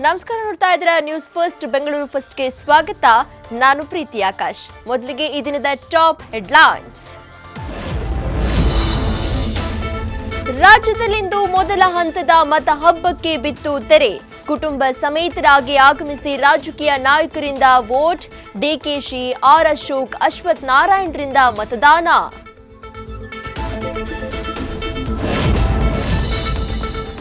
ನಮಸ್ಕಾರ, ನೋಡ್ತಾ ಇದ್ದೀರಾ ನ್ಯೂಸ್ ಫಸ್ಟ್ ಬೆಂಗಳೂರು ಫಸ್ಟ್ಗೆ ಸ್ವಾಗತ. ನಾನು ಪ್ರೀತಿ ಆಕಾಶ್. ಮೊದಲಿಗೆ ಈ ದಿನದ ಟಾಪ್ ಹೆಡ್ಲೈನ್ಸ್. ರಾಜ್ಯದಲ್ಲಿಂದು ಮೊದಲ ಹಂತದ ಮತ ಹಬ್ಬಕ್ಕೆ ಬಿತ್ತು ತೆರೆ. ಕುಟುಂಬ ಸಮೇತರಾಗಿ ಆಗಮಿಸಿ ರಾಜಕೀಯ ನಾಯಕರಿಂದ ವೋಟ್. ಡಿಕೆಶಿ, ಆರ್ ಅಶೋಕ್, ಅಶ್ವಥ್ ನಾರಾಯಣರಿಂದ ಮತದಾನ.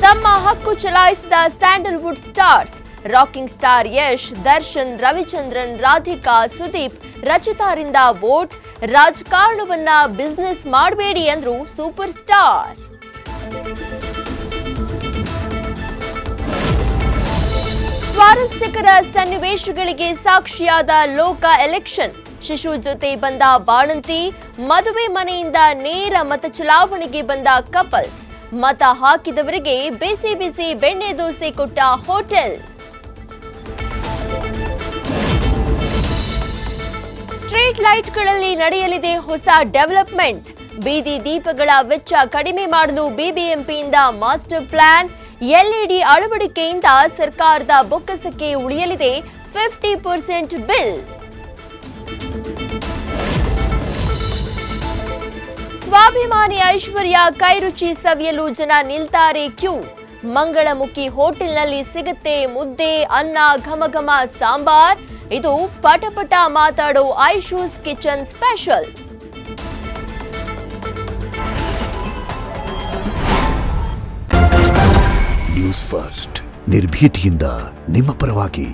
ತಮ್ಮ ಹಕ್ಕು ಚಲಾಯಿಸಿದ Sandalwood stars. Rocking star Yash, Darshan, Ravichandran, Radhika, Sudeep, ರಚಿತಾರಿಂದ ವೋಟ್. ರಾಜಕಾರಣವನ್ನ ಬಿಸ್ನೆಸ್ ಮಾಡಬೇಡಿ ಅಂದ್ರು ಸೂಪರ್ ಸ್ಟಾರ್. ಸ್ವಾರಸ್ಯಕರ ಸನ್ನಿವೇಶಗಳಿಗೆ ಸಾಕ್ಷಿಯಾದ ಲೋಕ ಎಲೆಕ್ಷನ್. ಶಿಶು ಜೊತೆ ಬಂದ ಬಾಣಂತಿ, ಮದುವೆ ಮನೆಯಿಂದ ನೇರ ಮತ ಚಲಾವಣೆಗೆ ಬಂದ ಕಪಲ್ಸ್. ಮತ ಹಾಕಿದವರಿಗೆ ಬಿಸಿ ಬಿಸಿ ಬೆಣ್ಣೆ ದೋಸೆ ಕೊಟ್ಟ ಹೋಟೆಲ್. ಸ್ಟ್ರೀಟ್ ಲೈಟ್ಗಳಲ್ಲಿ ನಡೆಯಲಿದೆ ಹೊಸ ಡೆವಲಪ್ಮೆಂಟ್. ಬೀದಿ ದೀಪಗಳ ವೆಚ್ಚ ಕಡಿಮೆ ಮಾಡಲು ಬಿಬಿಎಂಪಿಯಿಂದ ಮಾಸ್ಟರ್ ಪ್ಲಾನ್. ಎಲ್ಇಡಿ ಅಳವಡಿಕೆಯಿಂದ ಸರ್ಕಾರದ ಬೊಕ್ಕಸಕ್ಕೆ ಉಳಿಯಲಿದೆ 50% ಬಿಲ್. ಸ್ವಾಭಿಮಾನಿ ಐಶ್ವರ್ಯ ಕೈರುಚಿ ಸವಿಯಲು ಜನ ನಿಲ್ತಾರೆ ಕ್ಯೂ. ಮಂಗಳಮುಖಿ ಹೋಟೆಲ್ನಲ್ಲಿ ಸಿಗುತ್ತೆ ಮುದ್ದೆ, ಅನ್ನ, ಘಮಘಮ ಸಾಂಬಾರ್. ಇದು ಪಟಪಟ ಮಾತಾಡೋ ಐಶೂಸ್ ಕಿಚನ್ ಸ್ಪೆಷಲ್. ನ್ಯೂಸ್ ಫಸ್ಟ್, ನಿರ್ಭೀತಿಯಿಂದ ನಿಮ್ಮ ಪರವಾಗಿ.